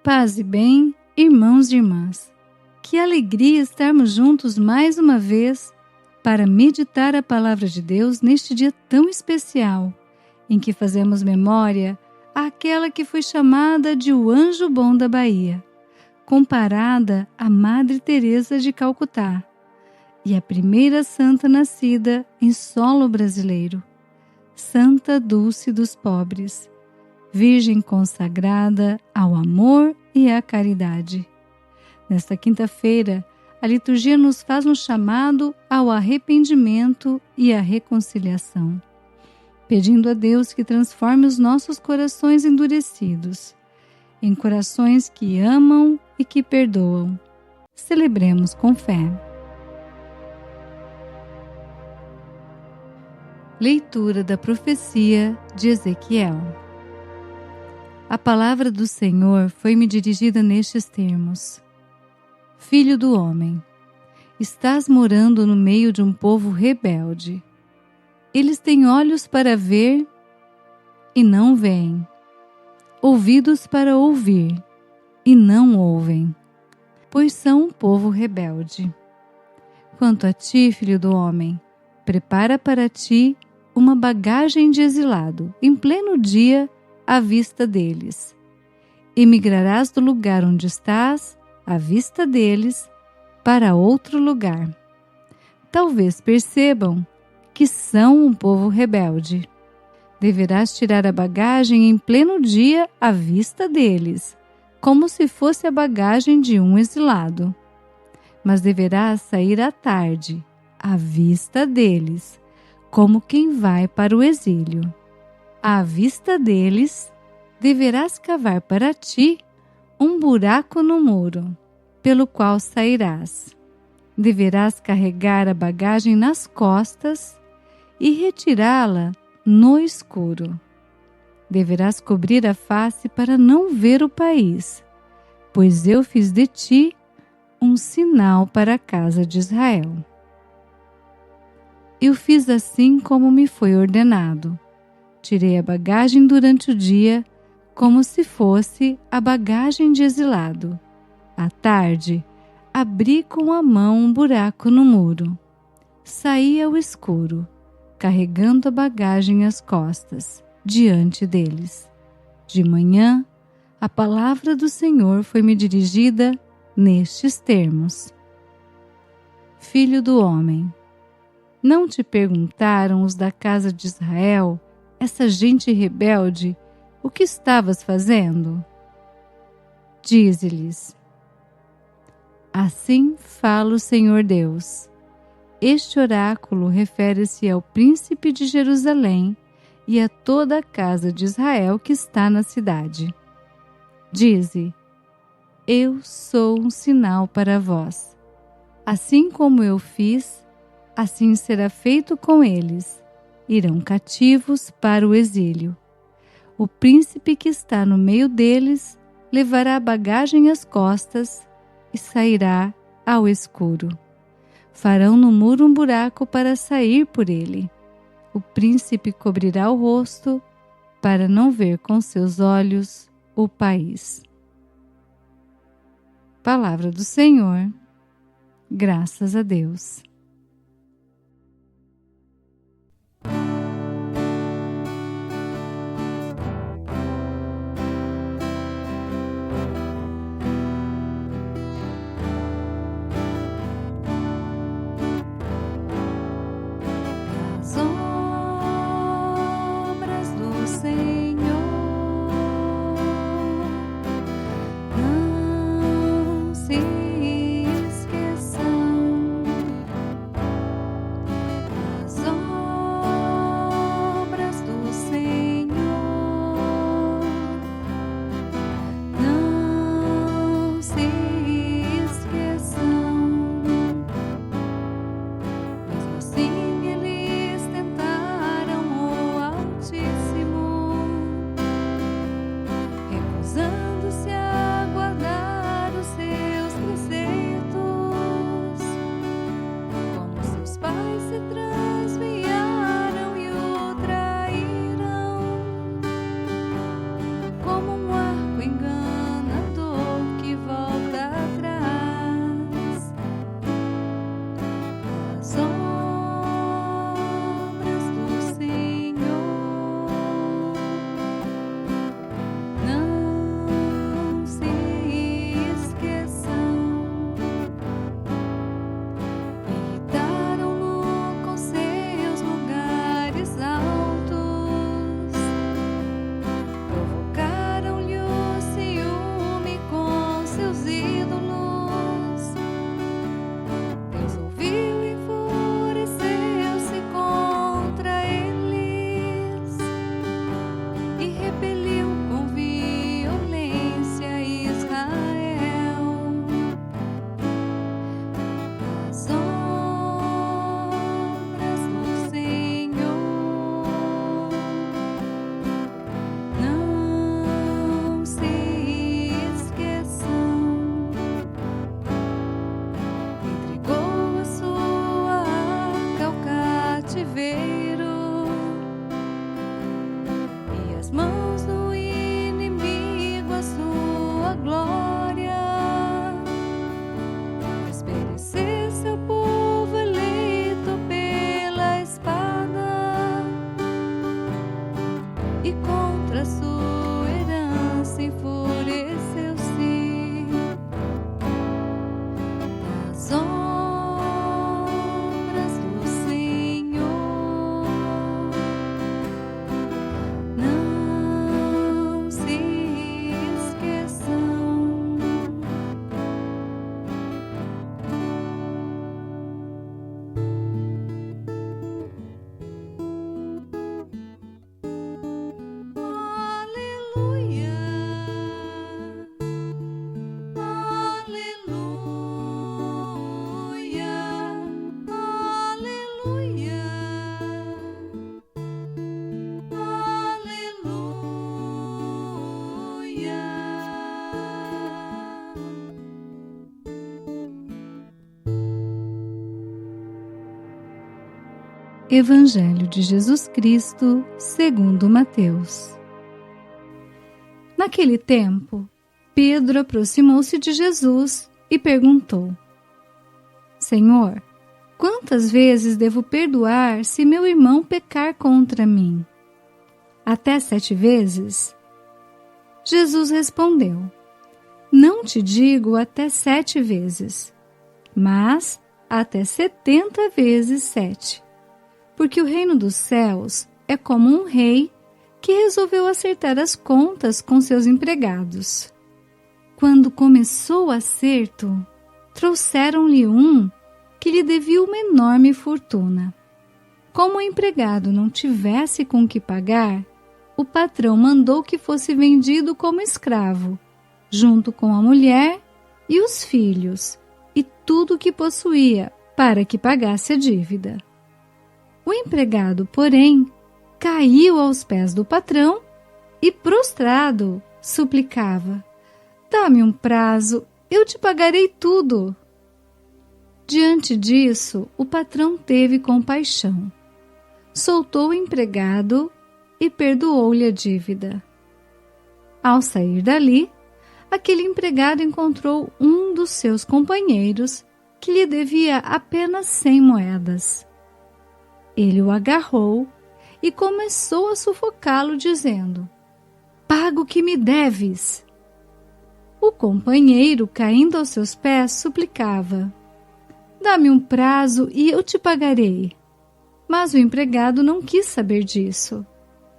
Paz e bem, irmãos e irmãs. Que alegria estarmos juntos mais uma vez para meditar a Palavra de Deus neste dia tão especial, em que fazemos memória àquela que foi chamada de o anjo bom da Bahia, comparada à Madre Teresa de Calcutá, e a primeira santa nascida em solo brasileiro, Santa Dulce dos Pobres, Virgem consagrada ao amor e à caridade. Nesta quinta-feira, a liturgia nos faz um chamado ao arrependimento e à reconciliação, pedindo a Deus que transforme os nossos corações endurecidos em corações que amam e que perdoam. Celebremos com fé. Leitura da profecia de Ezequiel. A palavra do Senhor foi-me dirigida nestes termos: Filho do homem, estás morando no meio de um povo rebelde. Eles têm olhos para ver e não veem, ouvidos para ouvir e não ouvem, pois são um povo rebelde. Quanto a ti, filho do homem, prepara para ti uma bagagem de exilado, em pleno dia, à vista deles. Emigrarás do lugar onde estás, à vista deles, para outro lugar. Talvez percebam que são um povo rebelde. Deverás tirar a bagagem em pleno dia à vista deles, como se fosse a bagagem de um exilado. Mas deverás sair à tarde, à vista deles, como quem vai para o exílio. À vista deles, deverás cavar para ti um buraco no muro, pelo qual sairás. Deverás carregar a bagagem nas costas e retirá-la no escuro. Deverás cobrir a face para não ver o país, pois eu fiz de ti um sinal para a casa de Israel. Eu fiz assim como me foi ordenado. Tirei a bagagem durante o dia, como se fosse a bagagem de exilado. À tarde, abri com a mão um buraco no muro. Saí ao escuro, carregando a bagagem às costas, diante deles. De manhã, a palavra do Senhor foi-me dirigida nestes termos: Filho do homem, não te perguntaram os da casa de Israel, essa gente rebelde, o que estavas fazendo? Dize-lhes: Assim fala o Senhor Deus. Este oráculo refere-se ao príncipe de Jerusalém e a toda a casa de Israel que está na cidade. Dize: Eu sou um sinal para vós. Assim como eu fiz, assim será feito com eles. Irão cativos para o exílio. O príncipe que está no meio deles levará a bagagem às costas e sairá ao escuro. Farão no muro um buraco para sair por ele. O príncipe cobrirá o rosto para não ver com seus olhos o país. Palavra do Senhor. Graças a Deus. e as mãos do inimigo a sua glória. Fez perecer seu povo eleito pela espada, e contra sua herança enfureceu-se. Das obras do Senhor não se esqueçam. Aleluia, aleluia, aleluia, aleluia. Evangelho de Jesus Cristo, segundo Mateus. Naquele tempo, Pedro aproximou-se de Jesus e perguntou: Senhor, quantas vezes devo perdoar se meu irmão pecar contra mim? Até 7 vezes? Jesus respondeu: Não te digo até 7 vezes, mas até 70 vezes 7. Porque o reino dos céus é como um rei que resolveu acertar as contas com seus empregados. Quando começou o acerto, trouxeram-lhe um que lhe devia uma enorme fortuna. Como o empregado não tivesse com o que pagar, o patrão mandou que fosse vendido como escravo, junto com a mulher e os filhos, e tudo o que possuía, para que pagasse a dívida. O empregado, porém, caiu aos pés do patrão e, prostrado, suplicava: Dá-me um prazo, eu te pagarei tudo. Diante disso, o patrão teve compaixão, soltou o empregado e perdoou-lhe a dívida. Ao sair dali, aquele empregado encontrou um dos seus companheiros que lhe devia apenas 100 moedas. Ele o agarrou e começou a sufocá-lo, dizendo: Paga o que me deves. O companheiro, caindo aos seus pés, suplicava: Dá-me um prazo e eu te pagarei. Mas o empregado não quis saber disso.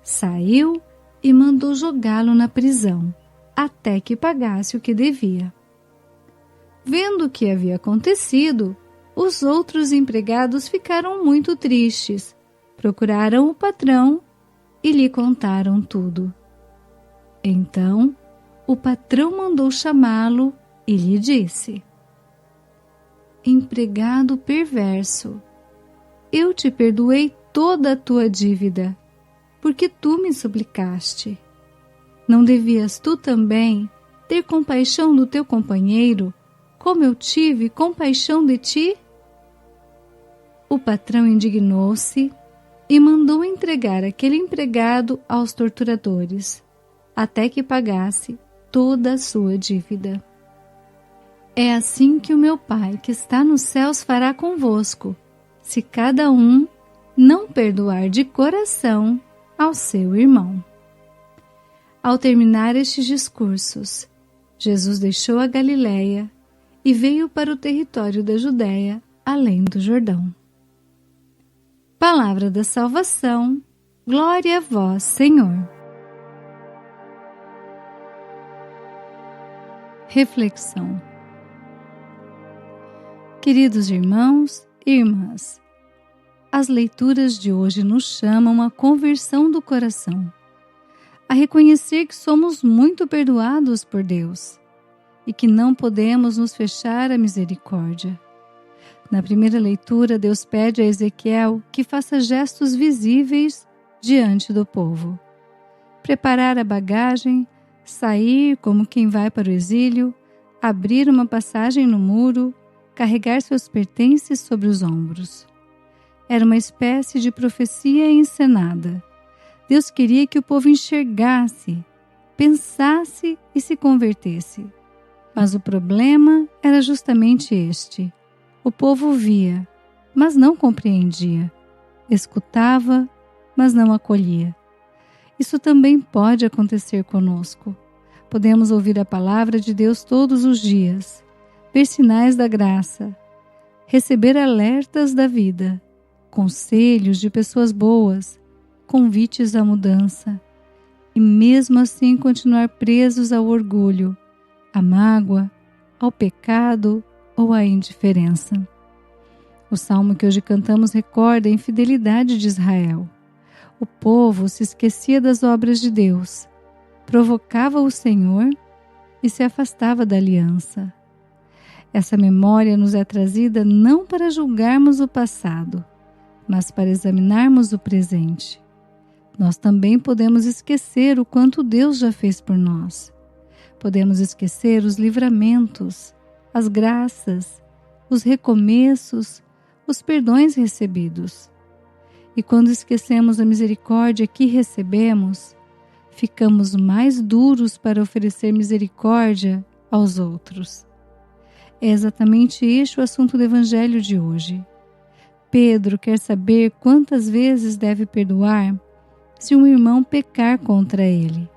Saiu e mandou jogá-lo na prisão, até que pagasse o que devia. Vendo o que havia acontecido, os outros empregados ficaram muito tristes, procuraram o patrão e lhe contaram tudo. Então, o patrão mandou chamá-lo e lhe disse: Empregado perverso, eu te perdoei toda a tua dívida, porque tu me suplicaste. Não devias tu também ter compaixão do teu companheiro, como eu tive compaixão de ti? O patrão indignou-se e mandou entregar aquele empregado aos torturadores, até que pagasse toda a sua dívida. É assim que o meu Pai que está nos céus fará convosco, se cada um não perdoar de coração ao seu irmão. Ao terminar estes discursos, Jesus deixou a Galiléia e veio para o território da Judéia, além do Jordão. Palavra da salvação, glória a vós, Senhor. Reflexão. Queridos irmãos e irmãs, as leituras de hoje nos chamam à conversão do coração, a reconhecer que somos muito perdoados por Deus e que não podemos nos fechar à misericórdia. Na primeira leitura, Deus pede a Ezequiel que faça gestos visíveis diante do povo. Preparar a bagagem, sair como quem vai para o exílio, abrir uma passagem no muro, carregar seus pertences sobre os ombros. Era uma espécie de profecia encenada. Deus queria que o povo enxergasse, pensasse e se convertesse. Mas o problema era justamente este. O povo via, mas não compreendia. Escutava, mas não acolhia. Isso também pode acontecer conosco. Podemos ouvir a palavra de Deus todos os dias, ver sinais da graça, receber alertas da vida, conselhos de pessoas boas, convites à mudança, e mesmo assim continuar presos ao orgulho, à mágoa, ao pecado ou à indiferença. O salmo que hoje cantamos recorda a infidelidade de Israel. O povo se esquecia das obras de Deus, provocava o Senhor e se afastava da aliança. Essa memória nos é trazida não para julgarmos o passado, mas para examinarmos o presente. Nós também podemos esquecer o quanto Deus já fez por nós. Podemos esquecer os livramentos, as graças, os recomeços, os perdões recebidos. E quando esquecemos a misericórdia que recebemos, ficamos mais duros para oferecer misericórdia aos outros. É exatamente este o assunto do Evangelho de hoje. Pedro quer saber quantas vezes deve perdoar se um irmão pecar contra ele.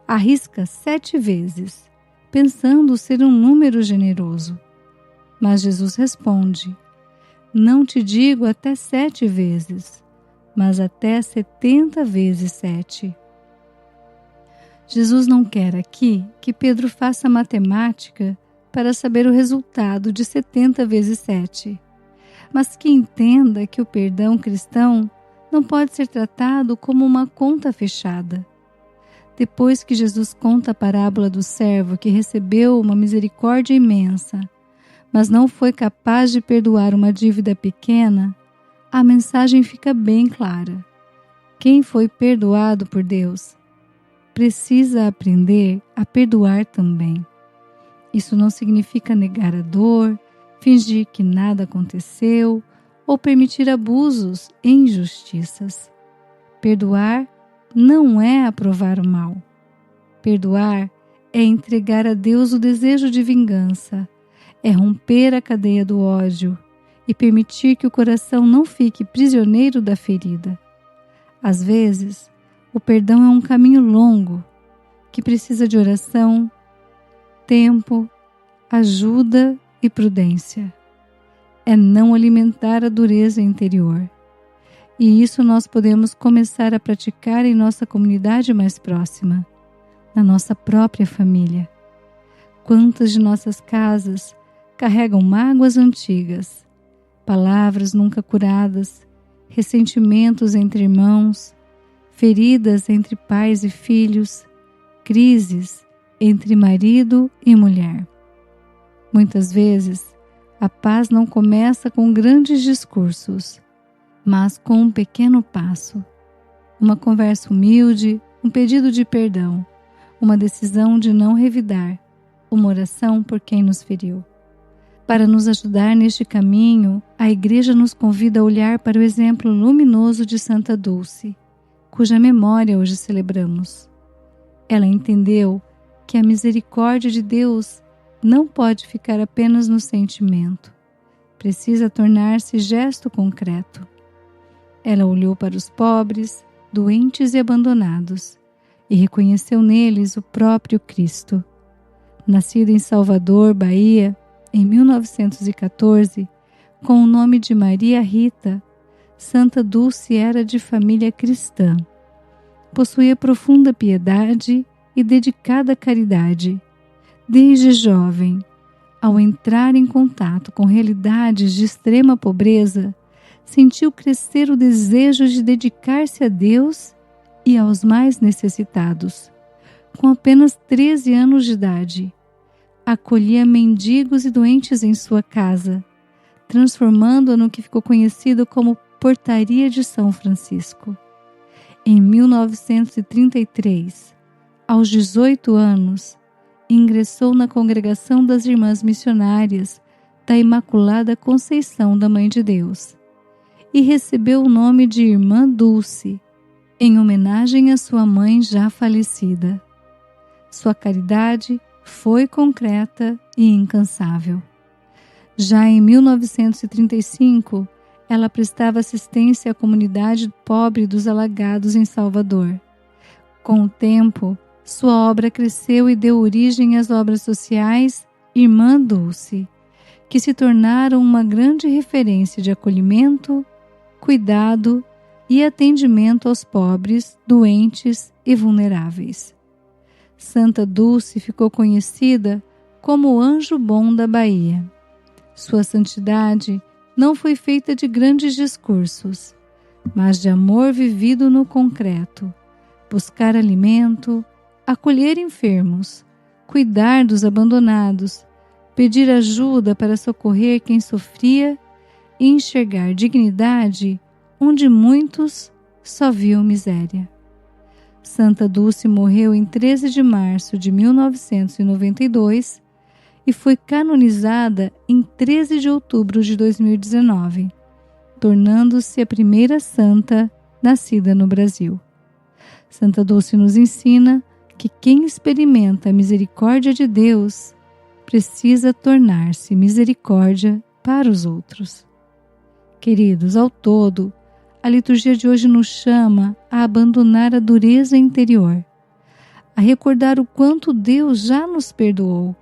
Arrisca 7 vezes, pensando ser um número generoso. Mas Jesus responde: não te digo até 7 vezes, mas até 70 vezes 7. Jesus não quer aqui que Pedro faça matemática para saber o resultado de 70 vezes 7, mas que entenda que o perdão cristão não pode ser tratado como uma conta fechada. Depois que Jesus conta a parábola do servo que recebeu uma misericórdia imensa, mas não foi capaz de perdoar uma dívida pequena, a mensagem fica bem clara. Quem foi perdoado por Deus precisa aprender a perdoar também. Isso não significa negar a dor, fingir que nada aconteceu ou permitir abusos e injustiças. Perdoar não é aprovar o mal. Perdoar é entregar a Deus o desejo de vingança, é romper a cadeia do ódio e permitir que o coração não fique prisioneiro da ferida. Às vezes, o perdão é um caminho longo, que precisa de oração, tempo, ajuda e prudência. É não alimentar a dureza interior. E isso nós podemos começar a praticar em nossa comunidade mais próxima, na nossa própria família. Quantas de nossas casas carregam mágoas antigas, palavras nunca curadas, ressentimentos entre irmãos, feridas entre pais e filhos, crises entre marido e mulher. Muitas vezes, a paz não começa com grandes discursos, mas com um pequeno passo, uma conversa humilde, um pedido de perdão, uma decisão de não revidar, uma oração por quem nos feriu. Para nos ajudar neste caminho, a Igreja nos convida a olhar para o exemplo luminoso de Santa Dulce, cuja memória hoje celebramos. Ela entendeu que a misericórdia de Deus não pode ficar apenas no sentimento, precisa tornar-se gesto concreto. Ela olhou para os pobres, doentes e abandonados e reconheceu neles o próprio Cristo. Nascida em Salvador, Bahia, em 1914, com o nome de Maria Rita, Santa Dulce era de família cristã. Possuía profunda piedade e dedicada caridade. Desde jovem, ao entrar em contato com realidades de extrema pobreza, sentiu crescer o desejo de dedicar-se a Deus e aos mais necessitados. Com apenas 13 anos de idade, acolhia mendigos e doentes em sua casa, transformando-a no que ficou conhecido como Portaria de São Francisco. Em 1933, aos 18 anos, ingressou na congregação das Irmãs Missionárias da Imaculada Conceição da Mãe de Deus e recebeu o nome de Irmã Dulce, em homenagem à sua mãe já falecida. Sua caridade foi concreta e incansável. Já em 1935, ela prestava assistência à comunidade pobre dos Alagados em Salvador. Com o tempo, sua obra cresceu e deu origem às obras sociais Irmã Dulce, que se tornaram uma grande referência de acolhimento, cuidado e atendimento aos pobres, doentes e vulneráveis. Santa Dulce ficou conhecida como o Anjo Bom da Bahia. Sua santidade não foi feita de grandes discursos, mas de amor vivido no concreto, buscar alimento, acolher enfermos, cuidar dos abandonados, pedir ajuda para socorrer quem sofria e enxergar dignidade onde muitos só viam miséria. Santa Dulce morreu em 13 de março de 1992 e foi canonizada em 13 de outubro de 2019, tornando-se a primeira santa nascida no Brasil. Santa Dulce nos ensina que quem experimenta a misericórdia de Deus precisa tornar-se misericórdia para os outros. Queridos, ao todo, a liturgia de hoje nos chama a abandonar a dureza interior, a recordar o quanto Deus já nos perdoou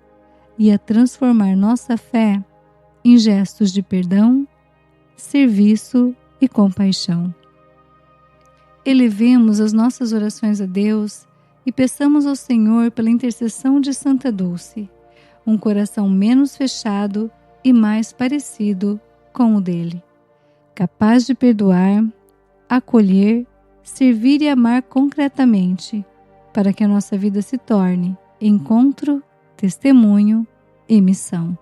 e a transformar nossa fé em gestos de perdão, serviço e compaixão. Elevemos as nossas orações a Deus e peçamos ao Senhor, pela intercessão de Santa Dulce, um coração menos fechado e mais parecido com o dele, capaz de perdoar, acolher, servir e amar concretamente, para que a nossa vida se torne encontro, testemunho e missão.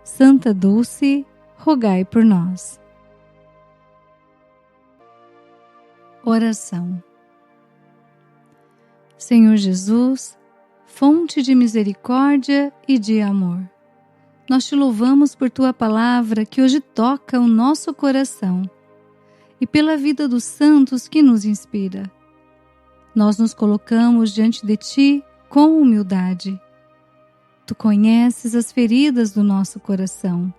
Santa Dulce, rogai por nós. Oração. Senhor Jesus, fonte de misericórdia e de amor, nós te louvamos por tua palavra que hoje toca o nosso coração e pela vida dos santos que nos inspira. Nós nos colocamos diante de ti com humildade. Tu conheces as feridas do nosso coração,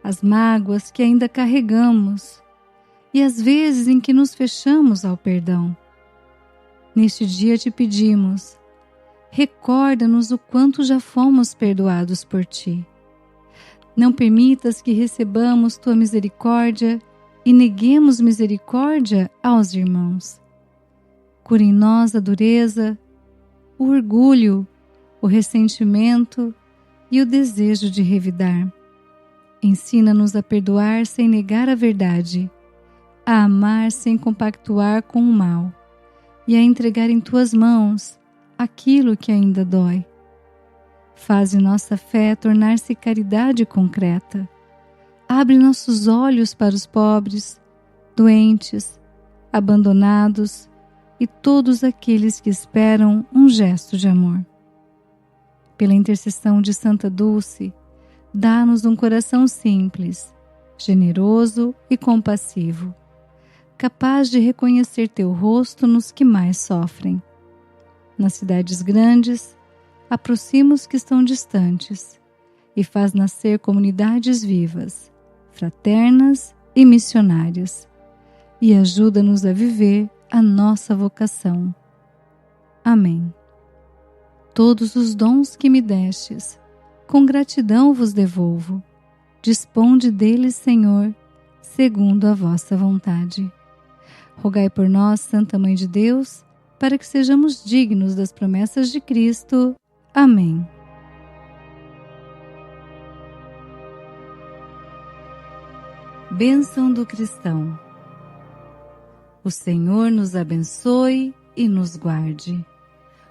as mágoas que ainda carregamos e as vezes em que nos fechamos ao perdão. Neste dia te pedimos, recorda-nos o quanto já fomos perdoados por ti. Não permitas que recebamos tua misericórdia e neguemos misericórdia aos irmãos. Cura em nós a dureza, o orgulho, o ressentimento e o desejo de revidar. Ensina-nos a perdoar sem negar a verdade, a amar sem compactuar com o mal e a entregar em tuas mãos aquilo que ainda dói. Faze nossa fé tornar-se caridade concreta. Abre nossos olhos para os pobres, doentes, abandonados e todos aqueles que esperam um gesto de amor. Pela intercessão de Santa Dulce, dá-nos um coração simples, generoso e compassivo, capaz de reconhecer teu rosto nos que mais sofrem. Nas cidades grandes, aproxima os que estão distantes e faz nascer comunidades vivas, fraternas e missionárias, e ajuda-nos a viver a nossa vocação. Amém. Todos os dons que me destes, com gratidão vos devolvo. Disponde deles, Senhor, segundo a vossa vontade. Rogai por nós, Santa Mãe de Deus, para que sejamos dignos das promessas de Cristo. Amém. Bênção do cristão. O Senhor nos abençoe e nos guarde.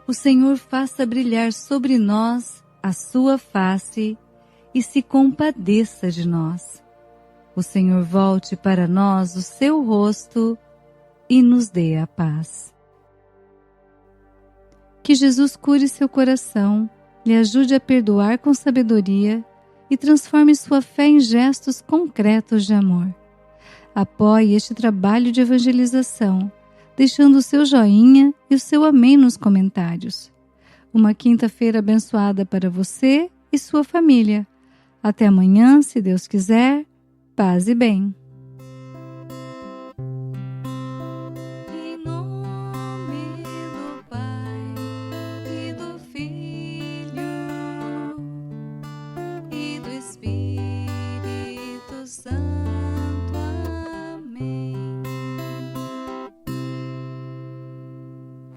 O Senhor faça brilhar sobre nós a sua face e se compadeça de nós. O Senhor volte para nós o seu rosto e nos dê a paz. Que Jesus cure seu coração, lhe ajude a perdoar com sabedoria e transforme sua fé em gestos concretos de amor. Apoie este trabalho de evangelização, deixando o seu joinha e o seu amém nos comentários. Uma quinta-feira abençoada para você e sua família. Até amanhã, se Deus quiser. Paz e bem.